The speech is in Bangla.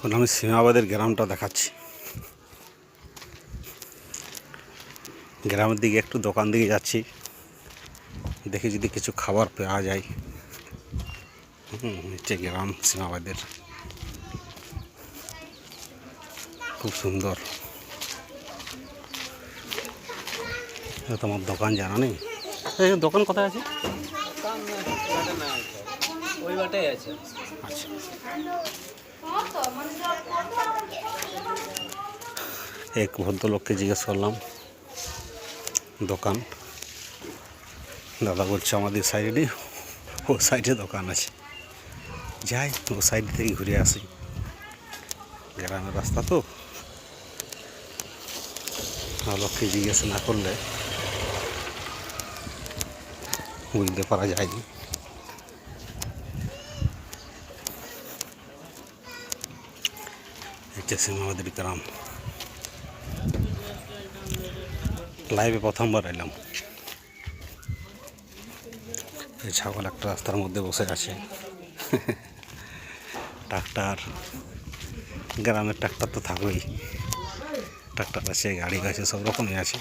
এখন আমি সীমাবাদের গ্রামটা দেখাচ্ছি। গ্রামের দিকে একটু দোকান দিকে যাচ্ছি, দেখি যদি কিছু খাবার পাওয়া যায়। হচ্ছে গ্রাম সীমাবাদের, খুব সুন্দর। তোমার দোকান জানা নেই? এই দোকান কোথায় আছে? আচ্ছা, এক ভদ্রলোককে জিজ্ঞেস করলাম দোকান, দাদা বলছে আমাদের সাইডে ও সাইডে দোকান আছে, যাই ও সাইড থেকে ঘুরে আসি। গ্রামের রাস্তা তো, লোককে জিজ্ঞেস না করলে বুঝতে পারা যায়নি। এটা সীমাবাদের গ্রাম। লাইভে প্রথমবার এলাম। এই ছাগল একটা রাস্তার মধ্যে বসে আছে। ট্রাক্টর, গ্রামের ট্রাক্টর তো থাকবেই, ট্রাক্টর আছে, গাড়ি আছে, সব রকমই আছে।